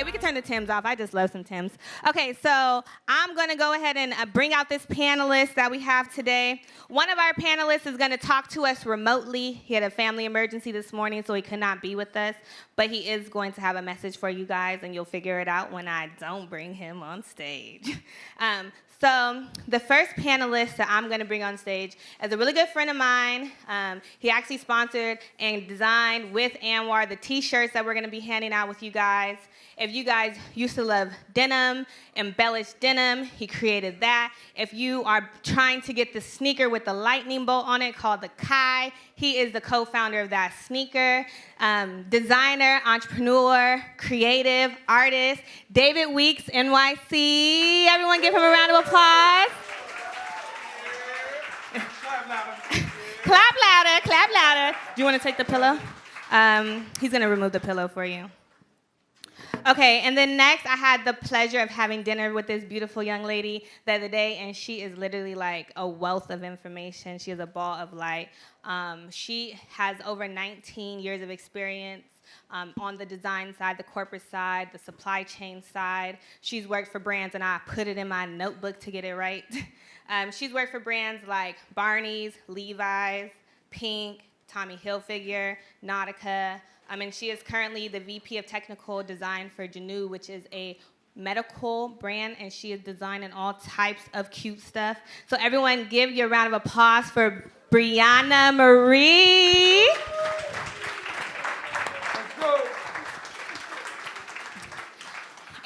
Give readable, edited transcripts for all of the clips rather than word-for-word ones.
We can turn the Tims off. I just love some Tims. Okay, so I'm going to go ahead and bring out this panelist that we have today. One of our panelists is going to talk to us remotely. He had a family emergency this morning, so he could not be with us. But he is going to have a message for you guys, and you'll figure it out when I don't bring him on stage. So the first panelist that I'm going to bring on stage is a really good friend of mine. He actually sponsored and designed with Anwar the T-shirts that we're going to be handing out with you guys. If you guys used to love denim, embellished denim, he created that. If you are trying to get the sneaker with the lightning bolt on it called the Kiy, he is the co-founder of that sneaker. Designer, entrepreneur, creative, artist, David WeeksNYC. Everyone give him a round of applause. Clap louder, clap louder. Do you want to take the pillow? He's going to remove the pillow for you. Okay, and then next, I had the pleasure of having dinner with this beautiful young lady the other day, and she is literally like a wealth of information. She is a ball of light. She has over 19 years of experience on the design side, the corporate side, the supply chain side. She's worked for brands, and I put it in my notebook to get it right. She's worked for brands like Barney's, Levi's, Pink, Tommy Hilfiger, Nautica. And she is currently the VP of Technical Design for Jannu, which is a medical brand, and she is designing all types of cute stuff. So everyone give your round of applause for Briana Marie. Let's go.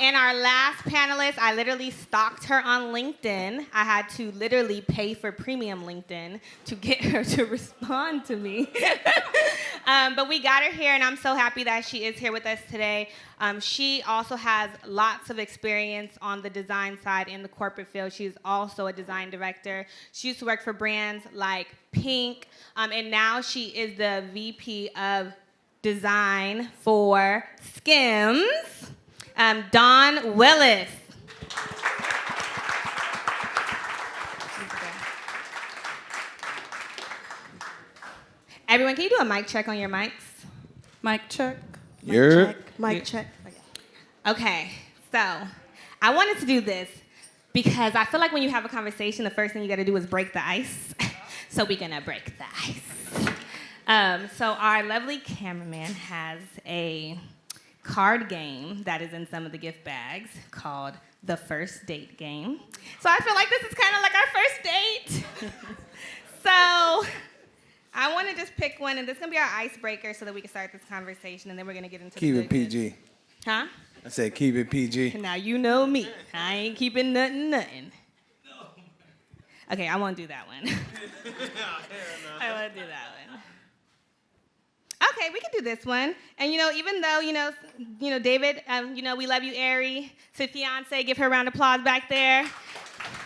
And our last panelist, I literally stalked her on LinkedIn. I had to literally pay for premium LinkedIn to get her to respond to me. But we got her here, and I'm so happy that she is here with us today. She also has lots of experience on the design side in the corporate field. She's also a design director. She used to work for brands like Pink, and now she is the VP of Design for Skims. Dawn Willis. Everyone, can you do a mic check on your mics? Mic check. Mic check. Okay, so I wanted to do this because I feel like when you have a conversation, the first thing you got to do is break the ice. So we're gonna break the ice. So our lovely cameraman has a card game that is in some of the gift bags called the First Date Game. So I feel like this is kind of like our first date. So I want to just pick one, and this is going to be our icebreaker so that we can start this conversation, and then we're going to get into Keep it PG. Huh? I said keep it PG. Now you know me. I ain't keeping nothing. Okay, I won't do that one. I won't do that one. Okay, we can do this one. And even though David, we love you, Ari. So fiance, give her a round of applause back there.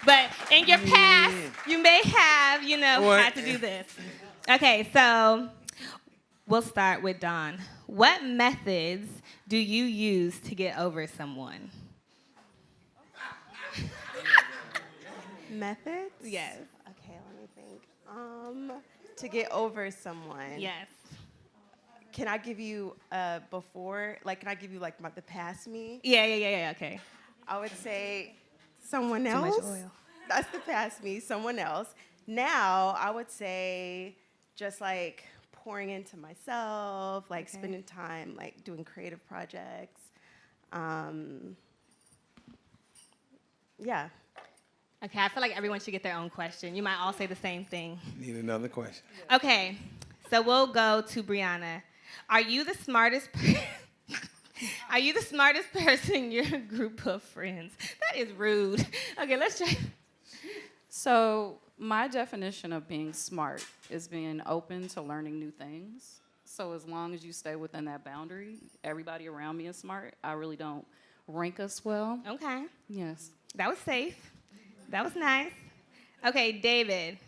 But in your past, you may have, had to do this. Okay, so we'll start with Dawn. What methods do you use to get over someone? Methods? Yes. Okay, let me think. To get over someone. Yes. Can I give you before? Like, can I give you like the past me? Yeah. Okay. I would say someone else. Too much oil. That's the past me. Someone else. Now I would say just like pouring into myself, like spending time like doing creative projects. Yeah. Okay, I feel like everyone should get their own question. You might all say the same thing. Need another question. Okay, so we'll go to Briana. Are you the smartest person in your group of friends? That is rude. Okay, let's try. So my definition of being smart is being open to learning new things. So as long as you stay within that boundary, everybody around me is smart. I really don't rank us well. Okay. Yes. That was safe. That was nice. Okay, David.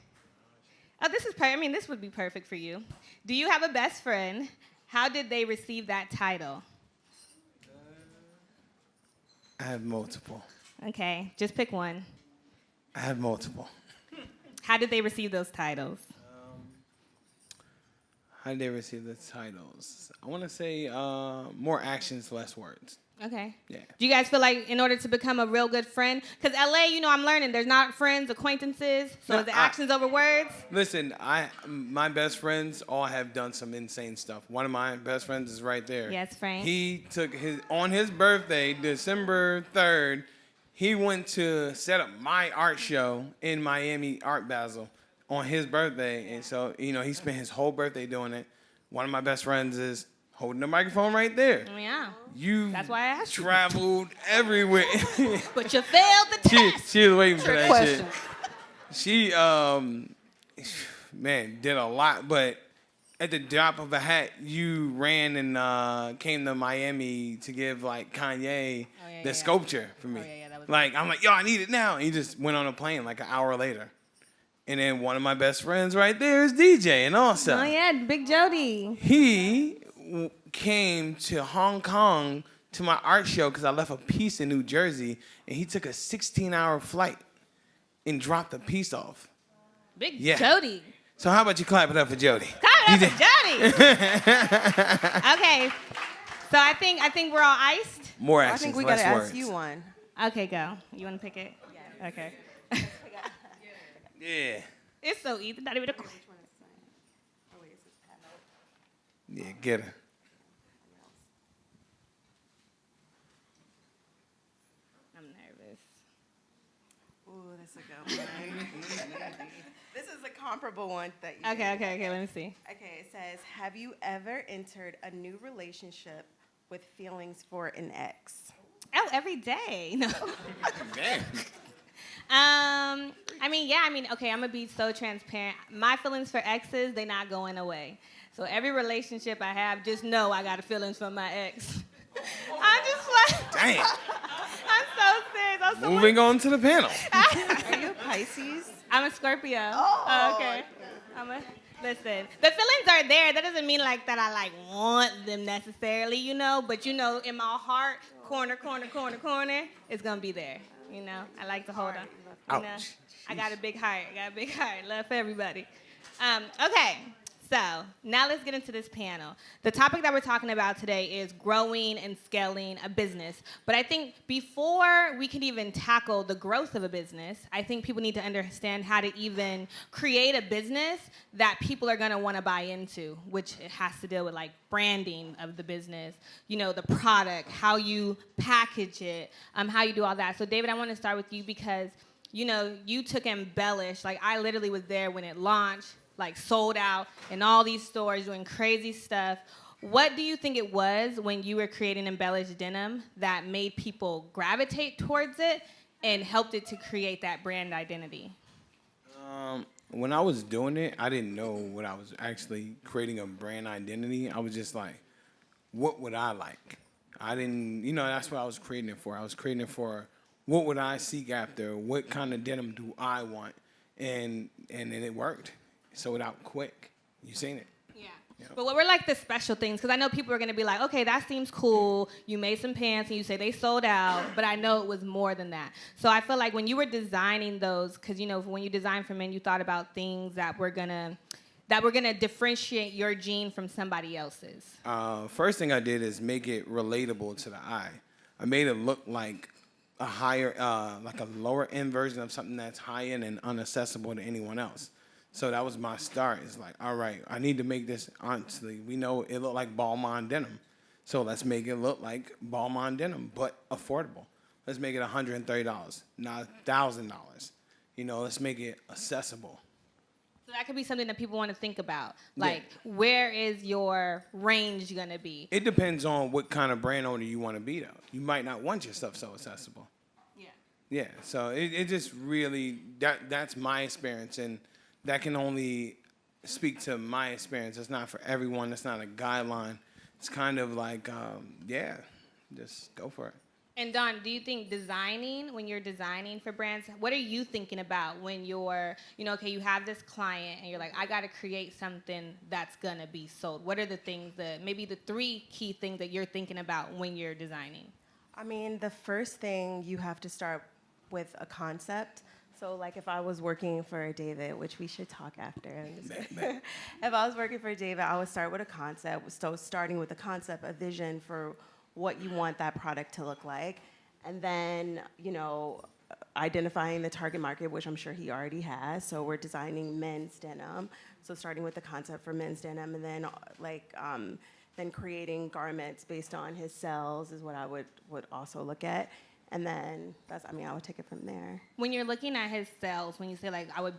Oh, this would be perfect for you. Do you have a best friend? How did they receive that title? I have multiple. Okay, just pick one. I have multiple. How did they receive those titles? How did they receive the titles? I want to say more actions, less words. Okay. Yeah. Do you guys feel like in order to become a real good friend, because LA, I'm learning there's not friends, acquaintances, so No, is it actions over words? Listen, my best friends all have done some insane stuff. One of my best friends is right there. Yes, Frank. He took on his birthday, December 3rd, he went to set up my art show in Miami Art Basel on his birthday. And so, he spent his whole birthday doing it. One of my best friends is holding the microphone right there. Yeah. That's why I asked you. Traveled everywhere. But you failed the test. She was waiting for that Question. shit. She, did a lot. But at the drop of a hat, you ran and came to Miami to give, Kanye the sculpture for me. That was I'm like, yo, I need it now. And he just went on a plane an hour later. And then one of my best friends right there is DJ and also. Oh, yeah, Big Jody. He came to Hong Kong to my art show because I left a piece in New Jersey, and he took a 16-hour flight and dropped the piece off. Big Jody. So how about you clap it up for Jody? Clap it up for Jody. Okay. So I think we're all iced. More I actions, think we less gotta words. ask you one. Okay, go. You want to pick it? Yeah. Okay. Yeah. It's so easy. Not even a question. Yeah, get her. I'm nervous. Ooh, that's a good one. This is a comparable one that you Okay. Let me see. Okay, it says, have you ever entered a new relationship with feelings for an ex? Oh, every day. No. Damn. Okay, I'm gonna be so transparent. My feelings for exes, they not going away. So every relationship I have, just know I got feelings for my ex. I'm just like, Damn. I'm so serious. Moving on to the panel. Are you a Pisces? I'm a Scorpio. Oh. Okay. Listen, the feelings are there. That doesn't mean that I want them necessarily, but in my heart, corner, it's gonna be there. I like to hold on. Ouch. I got a big heart. Love for everybody. Okay. So now let's get into this panel. The topic that we're talking about today is growing and scaling a business. But I think before we can even tackle the growth of a business, I think people need to understand how to even create a business that people are going to want to buy into, which it has to deal with branding of the business, the product, how you package it, how you do all that. So David, I want to start with you because, you took Embellish. I literally was there when it launched. Sold out in all these stores, doing crazy stuff. What do you think it was when you were creating embellished denim that made people gravitate towards it and helped it to create that brand identity? When I was doing it, I didn't know what I was actually creating a brand identity. I was just what would I like? I didn't, that's what I was creating it for. I was creating it for what would I seek after? What kind of denim do I want? And it worked. Sold out quick. You seen it. Yeah. But what were the special things? Because I know people are going to be like, okay, that seems cool. You made some pants and you say they sold out, but I know it was more than that. So I feel like when you were designing those, because when you design for men, you thought about things that were gonna differentiate your jean from somebody else's. First thing I did is make it relatable to the eye. I made it look like a higher, like a lower end version of something that's high end and unaccessible to anyone else. So that was my start. It's all right, I need to make this, honestly, we know it looked like Balmain denim. So let's make it look like Balmain denim, but affordable. Let's make it $130, not $1,000. Let's make it accessible. So that could be something that people want to think about. Where is your range going to be? It depends on what kind of brand owner you want to be, though. You might not want your stuff so accessible. Yeah. Yeah, so it just really, that's my experience, and that can only speak to my experience. It's not for everyone. It's not a guideline. It's kind of just go for it. And Dawn, do you think when you're designing for brands, what are you thinking about when you're, okay, you have this client and you're I got to create something that's going to be sold? What are the things maybe the 3 key things that you're thinking about when you're designing? I mean, the first thing you have to start with a concept. So, if I was working for David, which we should talk after. If I was working for David, I would start with a concept. So, starting with a concept, a vision for what you want that product to look like. And then, you know, identifying the target market, which I'm sure he already has. So we're designing men's denim. So starting with the concept for men's denim, and then then creating garments based on his sales is what I would also look at. And then I would take it from there. When you're looking at his sales, when you say like I would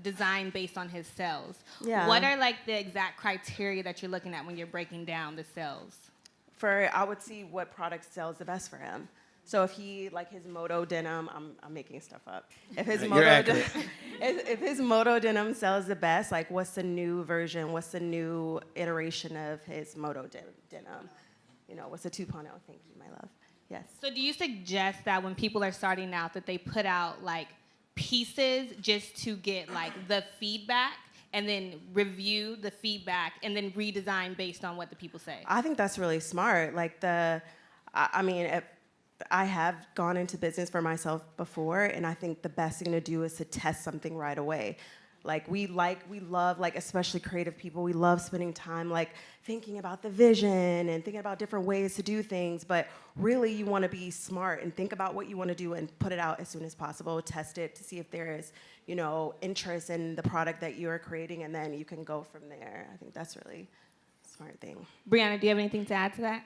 design based on his sales, Yeah. what are like the exact criteria that you're looking at when you're breaking down the sales? I would see what product sells the best for him. So if he, like his moto denim, I'm making stuff up. If his if his moto denim sells the best, like what's the new version? What's the new iteration of his moto denim? You know, what's the 2.0? Thank you, my love. Yes. So do you suggest that when people are starting out that they put out like pieces just to get like the feedback and then review the feedback and then redesign based on what the people say? I think that's really smart. Like I have gone into business for myself before, and I think the best thing to do is to test something right away. We love, especially creative people, we love spending time, thinking about the vision and thinking about different ways to do things, but really you want to be smart and think about what you want to do and put it out as soon as possible, test it to see if there is, you know, interest in the product that you're creating, and then you can go from there. I think that's really a smart thing. Briana, do you have anything to add to that?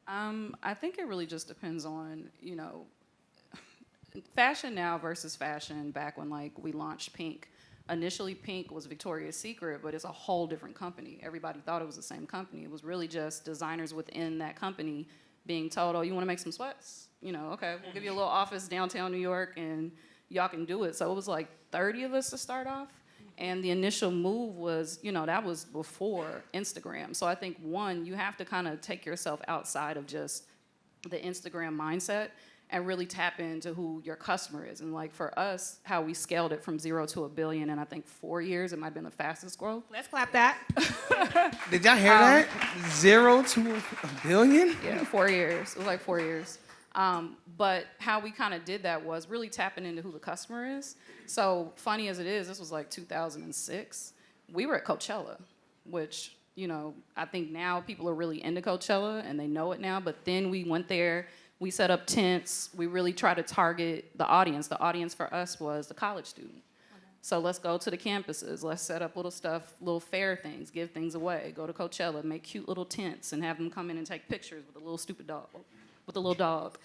I think it really just depends on, you know, fashion now versus fashion back when we launched Pink. Initially, Pink was Victoria's Secret, but it's a whole different company. Everybody thought it was the same company. It was really just designers within that company being told, oh, you want to make some sweats? You know, okay, we'll give you a little office downtown New York, and y'all can do it. So it was 30 of us to start off. And the initial move was, you know, that was before Instagram. So I think, one, you have to kind of take yourself outside of just the Instagram mindset and really tap into who your customer is. And for us, how we scaled it from 0 to 1 billion in, I think, 4 years, it might have been the fastest growth. Let's clap that. Did y'all hear that? 0 to 1 billion? Yeah, 4 years. It was 4 years. But how we kind of did that was really tapping into who the customer is. So funny as it is, this was 2006. We were at Coachella, which, you know, I think now people are really into Coachella and they know it now. But then we went there, we set up tents, we really tried to target the audience. The audience for us was the college student. So let's go to the campuses, let's set up little stuff, little fair things, give things away, go to Coachella, make cute little tents and have them come in and take pictures with a little stupid dog. With a little dog.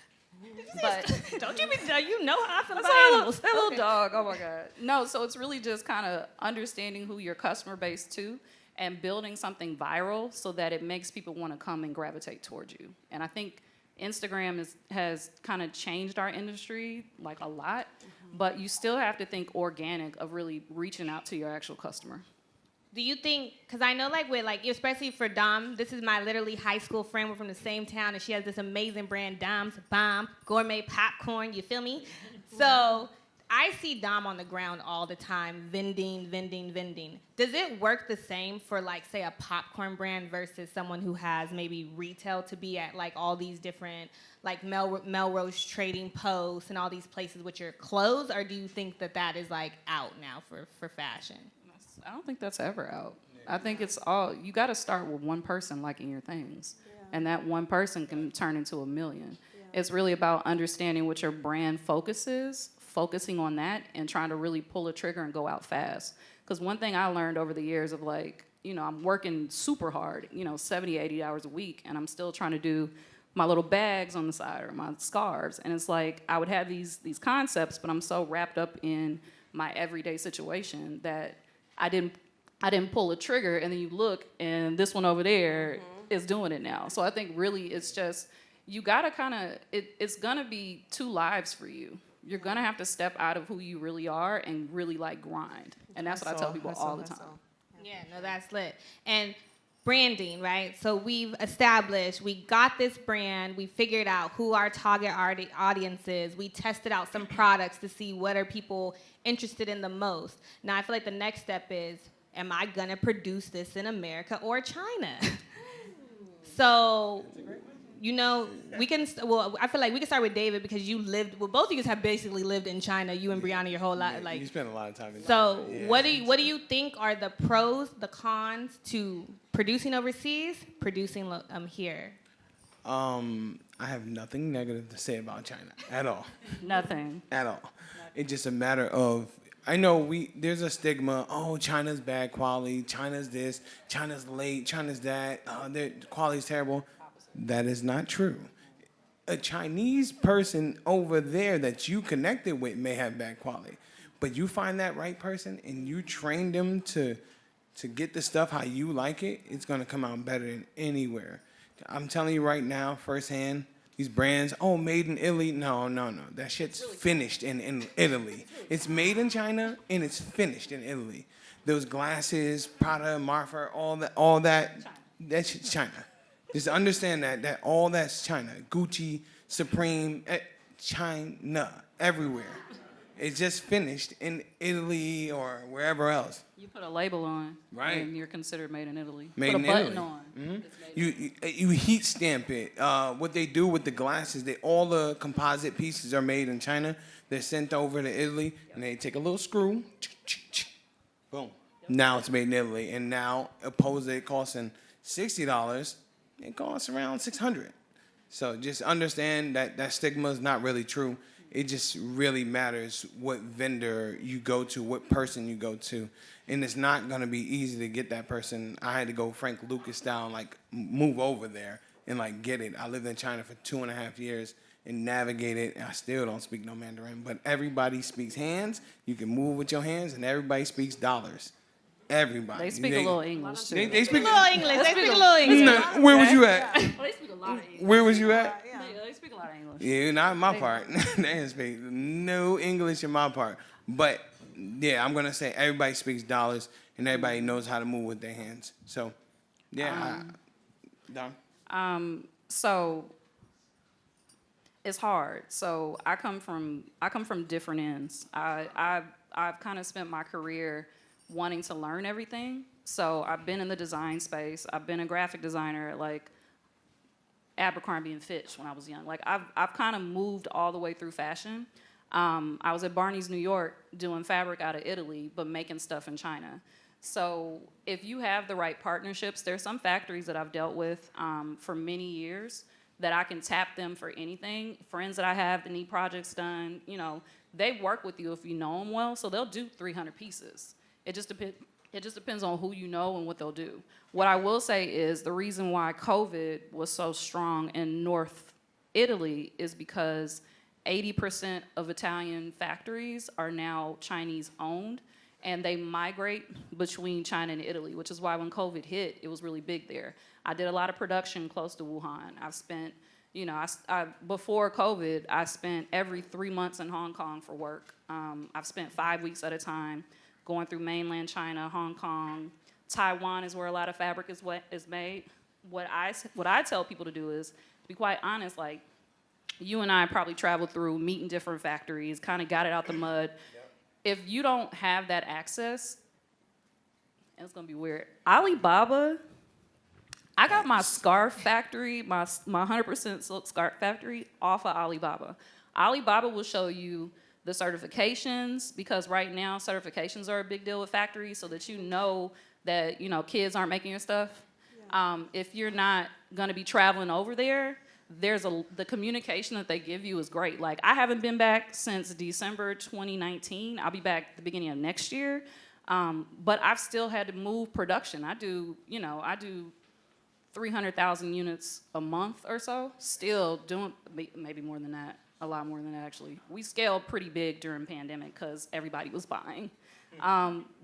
But Don't you know how I feel about that animals. little dog, oh my God. No, so it's really just kind of understanding who your customer base to and building something viral so that it makes people want to come and gravitate towards you. And I think Instagram has kind of changed our industry a lot, but you still have to think organic of really reaching out to your actual customer. Do you think, because I know especially for Dom, this is my literally high school friend, we're from the same town, and she has this amazing brand, Dom's Bomb, gourmet popcorn, you feel me? So I see Dom on the ground all the time, vending. Does it work the same for say a popcorn brand versus someone who has maybe retail to be at all these different Melrose Trading Post and all these places with your clothes, or do you think that is out now for fashion? I don't think that's ever out. I think it's all, you got to start with one person liking your things. Yeah. And that one person can turn into 1 million. Yeah. It's really about understanding what your brand focus is, focusing on that, and trying to really pull a trigger and go out fast. Because one thing I learned over the years of you know, I'm working super hard, you know, 70, 80 hours a week, and I'm still trying to do my little bags on the side or my scarves. And it's I would have these concepts, but I'm so wrapped up in my everyday situation that I didn't pull a trigger, and then you look, and this one over there is doing it now. So I think really it's just, you gotta it's gonna be 2 lives for you. You're gonna have to step out of who you really are and really grind. And that's what I tell people all the time. Yeah, no, that's lit. And branding, right? So we got this brand, we figured out who our target audience is, we tested out some products to see what are people interested in the most. Now I feel the next step is, am I gonna produce this in America or China? So, you know, I feel we can start with David because both of you have basically lived in China, you and Briana your whole life. You spent a lot of time in China. So what do you think are the pros, the cons to producing overseas, producing here? I have nothing negative to say about China at all. Nothing. At all. It's just a matter of, I know there's a stigma, oh, China's bad quality, China's this, China's late, China's that, their quality's terrible. That is not true. A Chinese person over there that you connected with may have bad quality, but you find that right person and you train them to get the stuff how you like it, it's gonna come out better than anywhere. I'm telling you right now, firsthand, these brands, oh, made in Italy. No. That shit's finished in Italy. It's made in China and it's finished in Italy. Those glasses, Prada, Marfa, all that shit's China. Just understand that all that's China. Gucci, Supreme, China, everywhere. It's just finished in Italy or wherever else. You put a label on, Right. and you're considered made in Italy. Made put in a button Italy. on. Mhm. It's made in You heat stamp it. What they do with the glasses, all the composite pieces are made in China. They're sent over to Italy, and they take a little screw, boom. Now it's made in Italy, and now opposed to it costing $60, it costs around $600. So just understand that stigma is not really true. It just really matters what vendor you go to, what person you go to. And it's not gonna be easy to get that person. I had to go Frank Lucas style, like move over there and like get it. I lived in China for 2.5 years and navigated. I still don't speak no Mandarin, but everybody speaks hands. You can move with your hands, and everybody speaks dollars. Everybody. They speak a little English, too. They speak A little English. They speak a little English. No, where was you at? Well, they speak a lot of English. Where was you at? Yeah, they speak a lot of English. Yeah, not in my part. They didn't speak no English in my part. But yeah, I'm gonna say everybody speaks dollars and everybody knows how to move with their hands. So yeah, Dawn. So it's hard. So I come from different ends. I've kind of spent my career wanting to learn everything. So I've been in the design space. I've been a graphic designer at like Abercrombie and Fitch when I was young. Like I've kind of moved all the way through fashion. I was at Barney's New York doing fabric out of Italy, but making stuff in China. So if you have the right partnerships, there's some factories that I've dealt with for many years that I can tap them for anything. Friends that I have that need projects done, you know, they work with you if you know them well, so they'll do 300 pieces. It just depends on who you know and what they'll do. What I will say is the reason why COVID was so strong in North Italy is because 80% of Italian factories are now Chinese owned, and they migrate between China and Italy, which is why when COVID hit, it was really big there. I did a lot of production close to Wuhan. I've spent, you know, before COVID, I spent every 3 months in Hong Kong for work. I've spent 5 weeks at a time going through mainland China, Hong Kong. Taiwan is where a lot of fabric is made. What I tell people to do is, to be quite honest, like, you and I probably traveled through, meeting different factories, kind of got it out the mud. Yep. If you don't have that access, it's gonna be weird. Alibaba, I got my scarf factory, my 100% silk scarf factory off of Alibaba. Alibaba will show you the certifications, because right now certifications are a big deal with factories, so that you know that, you know, kids aren't making your stuff. Yeah. If you're not gonna be traveling over there, the communication that they give you is great. Like, I haven't been back since December 2019. I'll be back the beginning of next year. But I've still had to move production. I do 300,000 units a month or so. Still doing maybe more than that, a lot more than that actually. We scaled pretty big during pandemic because everybody was buying.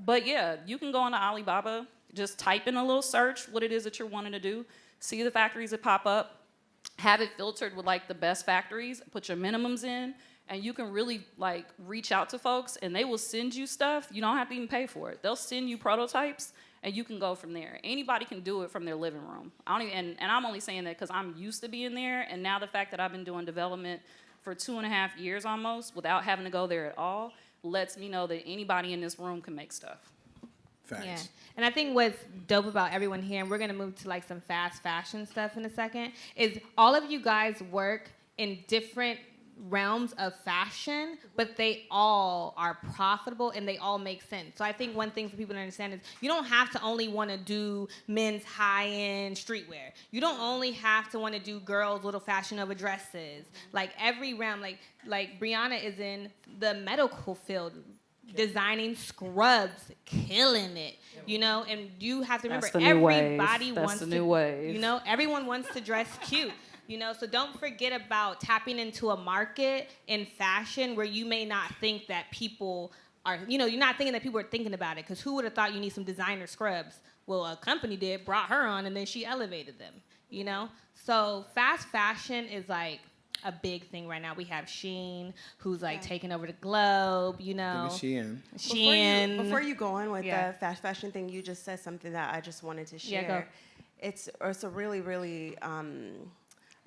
But yeah, you can go on to Alibaba, just type in a little search what it is that you're wanting to do, see the factories that pop up, have it filtered with like the best factories, put your minimums in, and you can really like reach out to folks and they will send you stuff. You don't have to even pay for it. They'll send you prototypes and you can go from there. Anybody can do it from their living room. And I'm only saying that because I'm used to being there, and now the fact that I've been doing development for 2.5 years almost without having to go there at all lets me know that anybody in this room can make stuff. Facts. Yeah, and I think what's dope about everyone here, and we're gonna move to like some fast fashion stuff in a second, is all of you guys work in different realms of fashion, but they all are profitable and they all make sense. So I think one thing for people to understand is you don't have to only want to do men's high-end streetwear. You don't only have to want to do girls' little Fashion Nova dresses. Like every realm, like Briana is in the medical field, designing scrubs, killing it, you know, and you have to remember everybody wants to, you know, everyone wants to dress cute. You know, so don't forget about tapping into a market in fashion where you may not think that people are, you know, you're not thinking that people are thinking about it, because who would have thought you need some designer scrubs? Well, a company did, brought her on, and then she elevated them, you know? So fast fashion is like a big thing right now. We have Shein, who's like taking over the globe, you know? Shein. Before you go on with the fast fashion thing, you just said something that I just wanted to share. Yeah, go. It's a really, really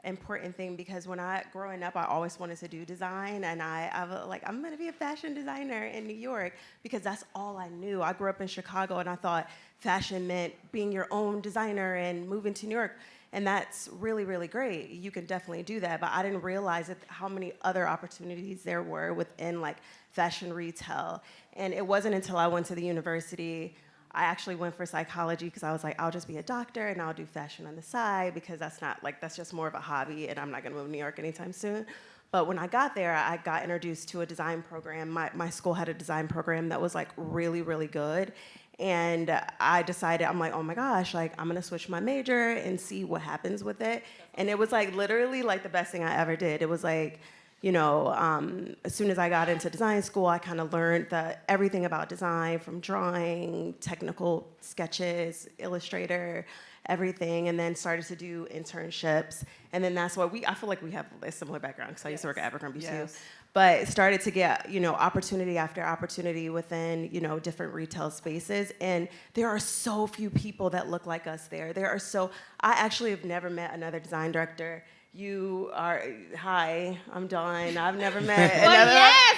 important thing, because when growing up, I always wanted to do design, and I'm gonna be a fashion designer in New York, because that's all I knew. I grew up in Chicago, and I thought fashion meant being your own designer and moving to New York, and that's really, really great. You can definitely do that, but I didn't realize how many other opportunities there were within like fashion retail. And it wasn't until I went to the university, I actually went for psychology, because I was like, I'll just be a doctor and I'll do fashion on the side, because that's just more of a hobby, and I'm not gonna move to New York anytime soon. But when I got there, I got introduced to a design program. My school had a design program that was like really, really good. And I decided, I'm like, oh my gosh, like I'm gonna switch my major and see what happens with it. And it was like literally like the best thing I ever did. It was like, you know, as soon as I got into design school, I kind of learned everything about design, from drawing, technical sketches, Illustrator, everything, and then started to do internships. And then that's why I feel like we have a similar background, because I used to work at Abercrombie too. But started to get, you know, opportunity after opportunity within, you know, different retail spaces. And there are so few people that look like us there. I actually have never met another design director. Hi, I'm Dawn. I've never met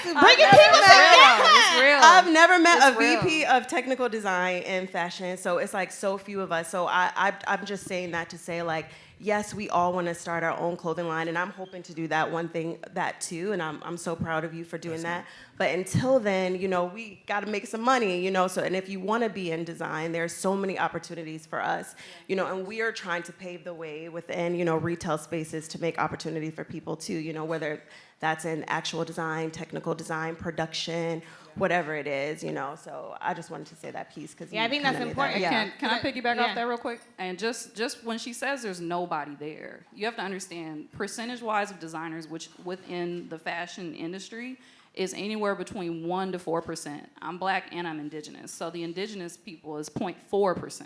bringing people together. I've never met a VP of technical design in fashion, so it's like so few of us. So I'm just saying that to say, like, yes, we all want to start our own clothing line, and I'm hoping to do that too, and I'm so proud of you for doing that. But until then, you know, we got to make some money, you know, and if you want to be in design, there's so many opportunities for us, you know, and we are trying to pave the way within, you know, retail spaces to make opportunity for people too, you know, whether that's in actual design, technical design, production, whatever it is, you know. So I just wanted to say that piece, because I think that's important. Can I piggyback off that real quick? And just when she says there's nobody there, you have to understand percentage-wise of designers, which within the fashion industry is anywhere between 1% to 4%. I'm Black and I'm Indigenous, so the Indigenous people is 0.4%.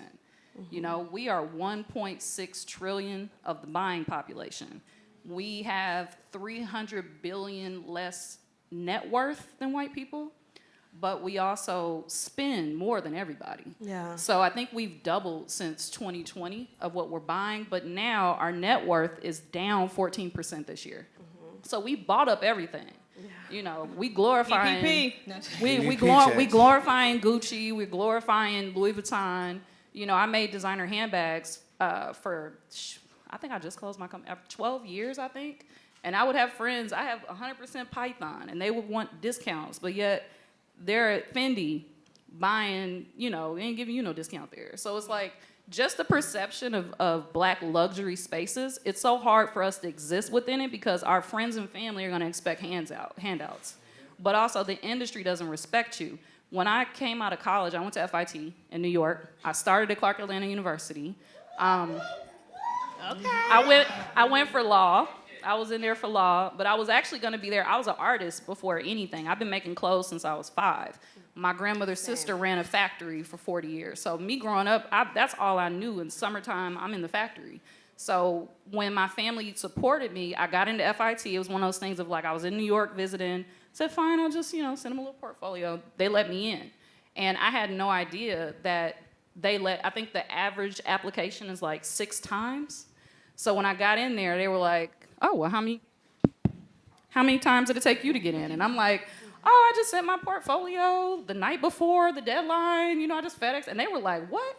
You know, we are 1.6 trillion of the buying population. We have 300 billion less net worth than white people, but we also spend more than everybody. Yeah. So I think we've doubled since 2020 of what we're buying, but now our net worth is down 14% this year. So we bought up everything. Yeah. You know, we glorifying we glorifying Gucci, we're glorifying Louis Vuitton. You know, I made designer handbags for I think I just closed my company after 12 years, I think. And I would have friends, I have 100% Python, and they would want discounts, but yet they're at Fendi buying, you know, they ain't giving you no discount there. So it's like, just the perception of Black luxury spaces, it's so hard for us to exist within it, because our friends and family are gonna expect handouts. But also the industry doesn't respect you. When I came out of college, I went to FIT in New York. I started at Clark Atlanta University. I went for law. I was in there for law, but I was actually going to be there. I was an artist before anything. I've been making clothes since I was 5. My grandmother's sister ran a factory for 40 years. So me growing up, that's all I knew. In summertime, I'm in the factory. So when my family supported me, I got into FIT. It was one of those things of like, I was in New York visiting. Said, fine, I'll just, you know, send them a little portfolio. They let me in. And I had no idea that I think the average application is like 6 times. So when I got in there, they were like, oh, well, how many times did it take you to get in? And I'm like, oh, I just sent my portfolio the night before the deadline, you know, I just FedEx. And they were like, what?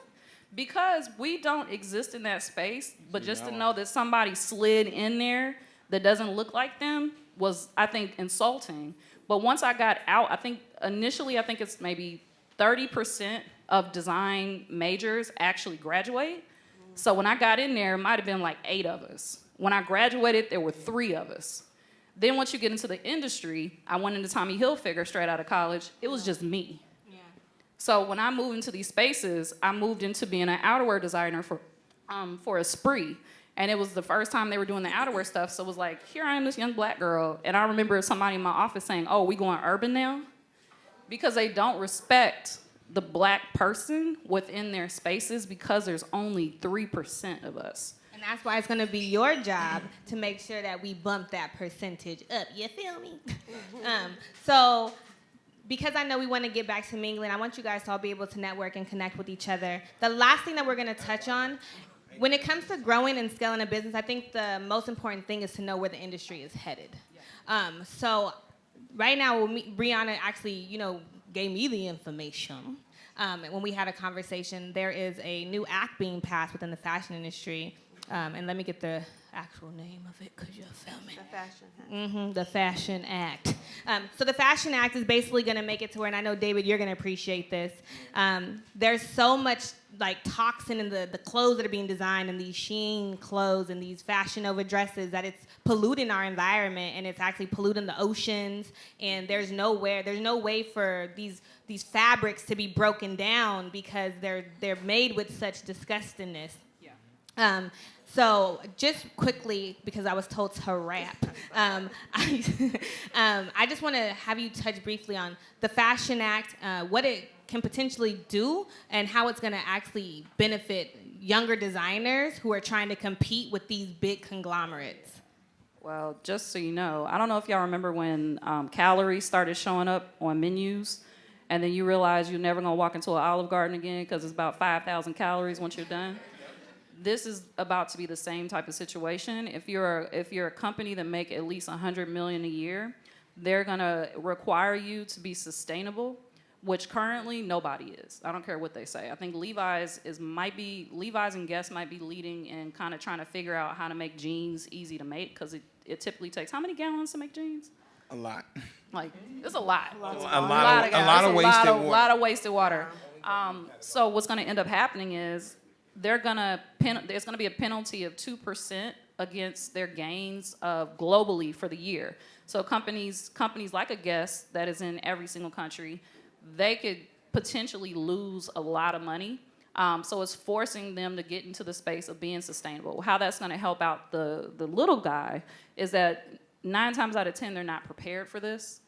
Because we don't exist in that space, but just to know that somebody slid in there that doesn't look like them, was, I think, insulting. But once I got out, I think it's maybe 30% of design majors actually graduate. So when I got in there, it might have been like 8 of us. When I graduated, there were 3 of us. Then once you get into the industry, I went into Tommy Hilfiger straight out of college. It was just me. Yeah. So when I moved into these spaces, I moved into being an outerwear designer for Esprit. And it was the first time they were doing the outerwear stuff. So it was like, here I am, this young black girl. And I remember somebody in my office saying, oh, we going urban now? Because they don't respect the black person within their spaces because there's only 3% of us. And that's why it's gonna be your job to make sure that we bump that percentage up. You feel me? So, because I know we wanna get back to mingling, I want you guys to all be able to network and connect with each other. The last thing that we're gonna touch on, when it comes to growing and scaling a business, I think the most important thing is to know where the industry is headed. So right now, Briana actually, gave me the information. When we had a conversation, there is a new act being passed within the fashion industry. And let me get the actual name of it, because you'll feel me. The Fashion Act. The Fashion Act. So the Fashion Act is basically going to make it to where, and I know, David, you're going to appreciate this. There's so much toxin in the clothes that are being designed, and these sheen clothes and these Fashion Nova dresses, that it's polluting our environment, and it's actually polluting the oceans. And there's no way for these fabrics to be broken down because they're made with such disgustingness. Yeah. So just quickly, because I was told to wrap, I just want to have you touch briefly on the Fashion Act, what it can potentially do, and how it's going to actually benefit younger designers who are trying to compete with these big conglomerates. Well, just so you know, I don't know if y'all remember when calories started showing up on menus, and then you realize you're never going to walk into an Olive Garden again because it's about 5,000 calories once you're done. This is about to be the same type of situation. If you're a company that make at least $100 million a year, they're gonna require you to be sustainable, which currently nobody is. I don't care what they say. I think Levi's and Guess might be leading and kind of trying to figure out how to make jeans easy to make, because it typically takes how many gallons to make jeans? A lot. It's a lot. A lot of wasted water. So what's gonna end up happening is there's going to be a penalty of 2% against their gains globally for the year. So companies like a Guess that is in every single country, they could potentially lose a lot of money. So it's forcing them to get into the space of being sustainable. How that's going to help out the little guy is that 9 times out of 10, they're not prepared for this.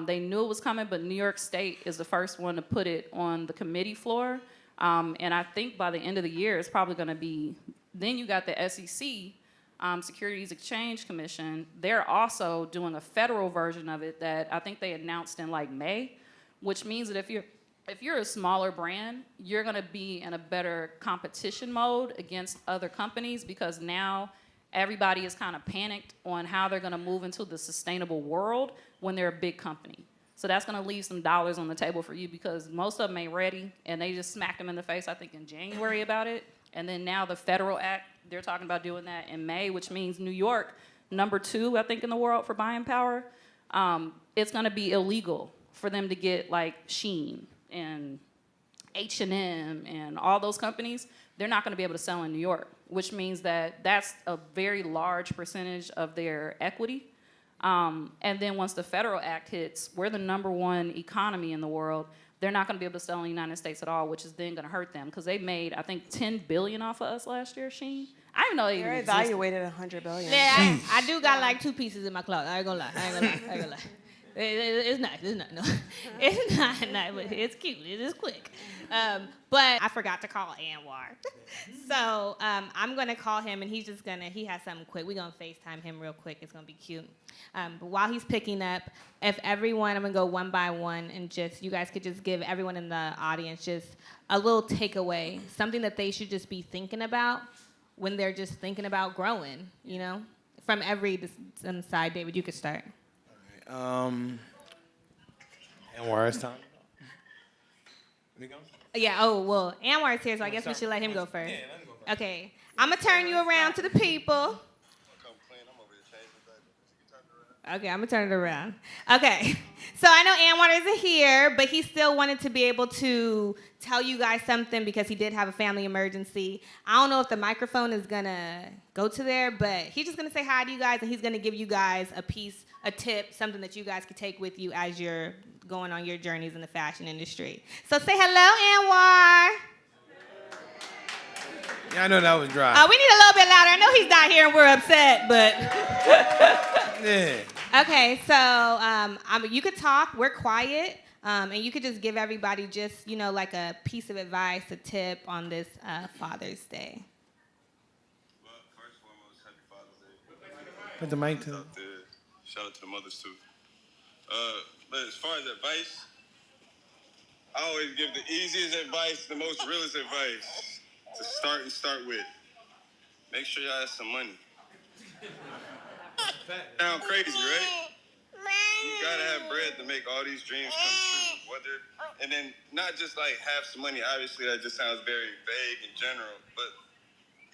They knew it was coming, but New York State is the first one to put it on the committee floor. And I think by the end of the year, it's probably going to be, then you got the SEC, Securities Exchange Commission. They're also doing a federal version of it that I think they announced in May, which means that if you're a smaller brand, you're going to be in a better competition mode against other companies, because now everybody is kind of panicked on how they're going to move into the sustainable world when they're a big company. So that's going to leave some dollars on the table for you, because most of them ain't ready, and they just smacked them in the face, I think, in January about it. And then now the federal act, they're talking about doing that in May, which means New York, number 2, I think, in the world for buying power. It's going to be illegal for them to get Shein and H&M and all those companies. They're not going to be able to sell in New York, which means that that's a very large percentage of their equity. And then once the federal act hits, we're the number 1 economy in the world. They're not going to be able to sell in the United States at all, which is then going to hurt them, because they made, I think, $10 billion off of us last year, Shein. I didn't know they even existed. They're evaluated $100 billion. Yeah, I do got 2 pieces in my closet. I ain't gonna lie. It's not. No. It's not, but it's cute. It is quick. But I forgot to call Anwar. So I'm going to call him, and he has something quick. We're going to FaceTime him real quick. It's going to be cute. But while he's picking up, I'm going to go one by one, and you guys could just give everyone in the audience just a little takeaway, something that they should just be thinking about when they're just thinking about growing, from every side. David, you could start. Anwar, it's time. Me go? Yeah, well, Anwar's here, so I guess we should let him go first. Yeah, let him go first. Okay, I'm going to turn you around to the people. Okay, I'm gonna turn it around. Okay, so I know Anwar isn't here, but he still wanted to be able to tell you guys something because he did have a family emergency. I don't know if the microphone is gonna go to there, but he's just gonna say hi to you guys, and he's gonna give you guys a tip, something that you guys could take with you as you're going on your journeys in the fashion industry. So say hello, Anwar. Yeah, I know that was dry. We need a little bit louder. I know he's not here and we're upset, but. Yeah. Okay, so you could talk. We're quiet, and you could just give everybody just, like a piece of advice, a tip on this Father's Day. Well, first and foremost, happy Father's Day. Put the mic to Shout out to the mothers too. But as far as advice, I always give the easiest advice, the most realest advice to start with. Make sure y'all have some money. Sound crazy, right? You gotta have bread to make all these dreams come true. And then not just like have some money. Obviously, that just sounds very vague in general. But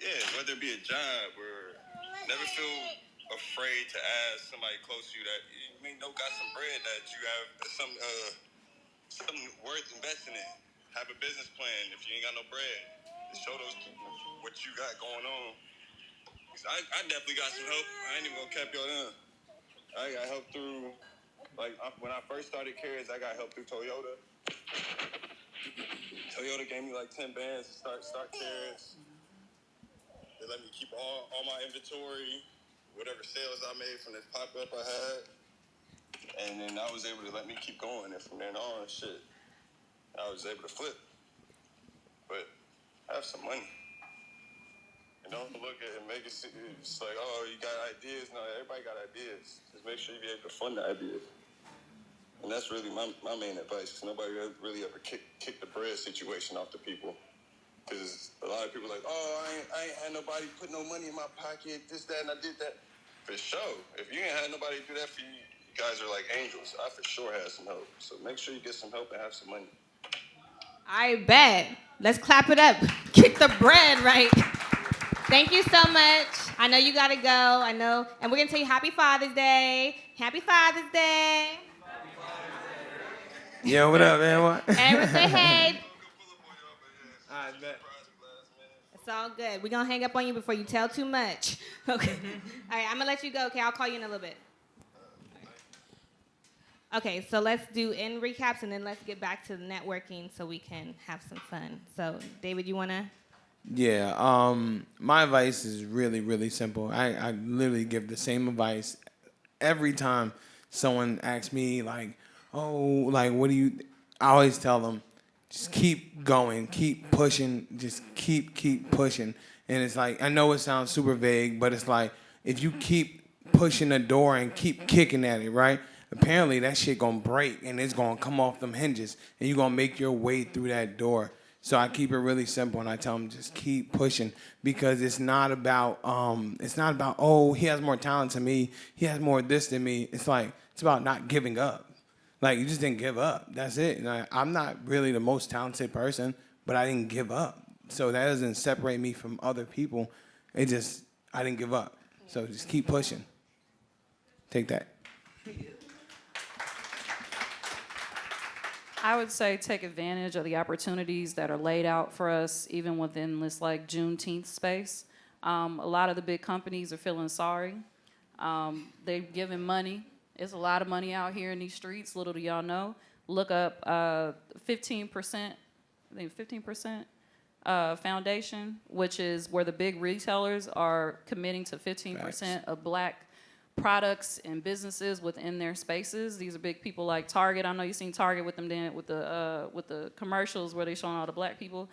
yeah, whether it be a job or never feel afraid to ask somebody close to you that you may know got some bread that you have something worth investing in. Have a business plan if you ain't got no bread. Show those people what you got going on. I definitely got some help. I ain't even gonna cap y'all down. I got help through, when I first started Carrots, I got help through Toyota. Toyota gave me like 10 bands to start Carrots. They let me keep all my inventory, whatever sales I made from this pop-up I had. And then I was able to let me keep going. And from then on, I was able to flip. But have some money. And don't look at it and make it seem it's like, oh, you got ideas. No, everybody got ideas. Just make sure you be able to fund the ideas. And that's really my main advice, because nobody really ever kick the bread situation off the people. Because a lot of people are like, oh, I ain't had nobody put no money in my pocket, this, that, and I did that. For sure. If you ain't had nobody do that for you, you guys are like angels. I for sure had some help. So make sure you get some help and have some money. I bet. Let's clap it up. Kick the bread right. Thank you so much. I know you gotta go. I know. And we're gonna tell you Happy Father's Day. Happy Father's Day. Yo, what up, man? What? Everyone say hey. I bet. It's all good. We're gonna hang up on you before you tell too much. Okay. All right, I'm gonna let you go. Okay, I'll call you in a little bit. Okay, so let's do end recaps and then let's get back to the networking so we can have some fun. So, David, you wanna? Yeah, my advice is really, really simple. I literally give the same advice every time someone asks me, like, oh, like, what do you... I always tell them, just keep going, keep pushing, just keep pushing. And it's like, I know it sounds super vague, but it's like, if you keep pushing the door and keep kicking at it, right? Apparently that shit gonna break and it's gonna come off them hinges and you're gonna make your way through that door. So I keep it really simple and I tell them just keep pushing, because it's not about oh, he has more talent than me, he has more this than me. It's like, it's about not giving up. Like, you just didn't give up. That's it. And I'm not really the most talented person, but I didn't give up. So that doesn't separate me from other people. I didn't give up. So just keep pushing. Take that. I would say take advantage of the opportunities that are laid out for us, even within this like Juneteenth space. A lot of the big companies are feeling sorry. They're giving money. There's a lot of money out here in these streets. Little do y'all know. Look up 15%, I think 15% foundation, which is where the big retailers are committing to 15% of black products and businesses within their spaces. These are big people like Target. I know you've seen Target with them with the commercials where they showing all the black people.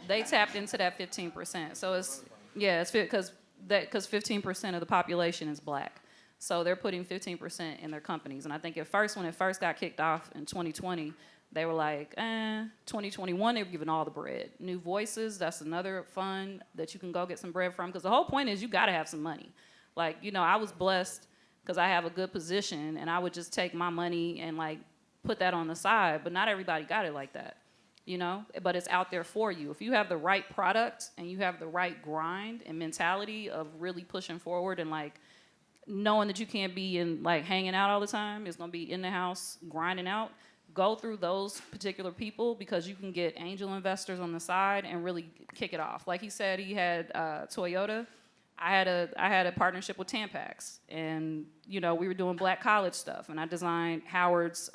They tapped into that 15%. So it's because 15% of the population is black. So they're putting 15% in their companies. And I think when it first got kicked off in 2020, they were like, 2021, they were giving all the bread. New Voices, that's another fund that you can go get some bread from, because the whole point is you gotta have some money. Like, I was blessed because I have a good position, and I would just take my money and like put that on the side, but not everybody got it like that, but it's out there for you. If you have the right product and you have the right grind and mentality of really pushing forward and like knowing that you can't be in like hanging out all the time. It's gonna be in the house grinding out. Go through those particular people because you can get angel investors on the side and really kick it off. Like he said, he had Toyota. I had a partnership with Tampax, and we were doing Black college stuff, and I designed Howard's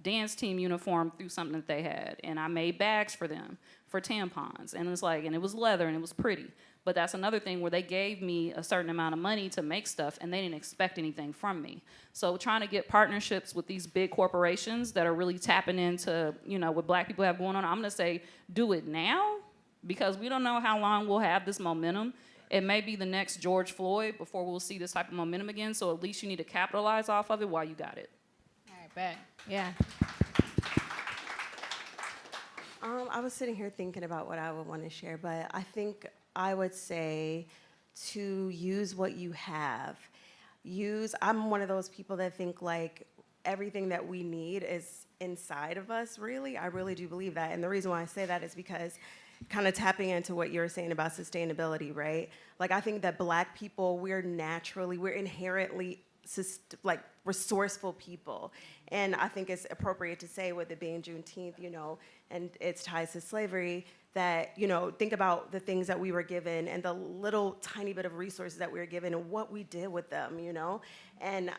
dance team uniform through something that they had, and I made bags for them for tampons, and it was leather and it was pretty. But that's another thing where they gave me a certain amount of money to make stuff, and they didn't expect anything from me. So trying to get partnerships with these big corporations that are really tapping into, what Black people have going on, I'm gonna say do it now, because we don't know how long we'll have this momentum. It may be the next George Floyd before we'll see this type of momentum again, so at least you need to capitalize off of it while you got it. All right, bet. Yeah. I was sitting here thinking about what I would want to share, but I think I would say to use what you have. I'm one of those people that think like everything that we need is inside of us, really. I really do believe that. And the reason why I say that is because kind of tapping into what you were saying about sustainability, right? Like I think that Black people, we're inherently resourceful people. And I think it's appropriate to say, with it being Juneteenth, and its ties to slavery, that, think about the things that we were given and the little tiny bit of resources that we were given and what we did with them, And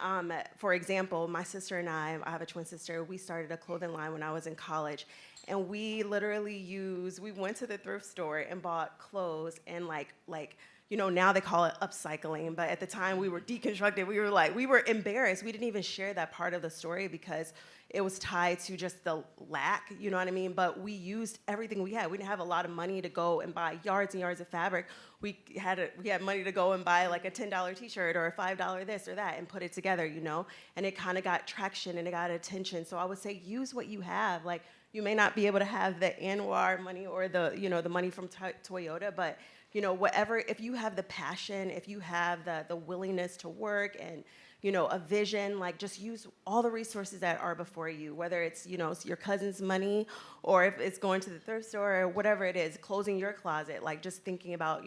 for example, my sister and I have a twin sister, we started a clothing line when I was in college. And we literally we went to the thrift store and bought clothes and now they call it upcycling, but at the time we were deconstructed. We were embarrassed. We didn't even share that part of the story because it was tied to just the lack, you know what I mean? But we used everything we had. We didn't have a lot of money to go and buy yards and yards of fabric. We had money to go and buy like a $10 t-shirt or a $5 this or that and put it together, And it kind of got traction and it got attention. So I would say use what you have. Like you may not be able to have the Anwar money or the money from Toyota, but whatever, if you have the passion, if you have the willingness to work and, a vision, just use all the resources that are before you, whether it's, your cousin's money or if it's going to the thrift store or whatever it is, closing your closet, just thinking about,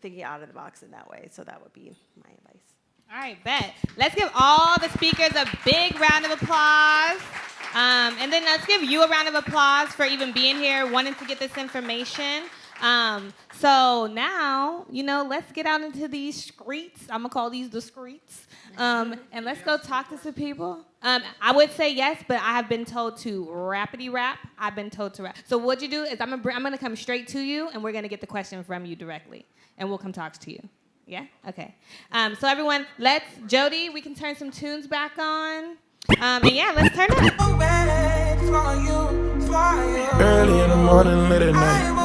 thinking out of the box in that way. So that would be my advice. All right, bet. Let's give all the speakers a big round of applause. And then let's give you a round of applause for even being here, wanting to get this information. So now, let's get out into these streets. I'm going to call these the streets. And let's go talk to some people. I would say yes, but I have been told to rapidy rap. I've been told to rap. So what you do is I'm going to come straight to you, and we're going to get the question from you directly. And we'll come talk to you. Yeah? Okay. So everyone, Jody, we can turn some tunes back on. And yeah, let's turn it up. Early in the morning, late at night.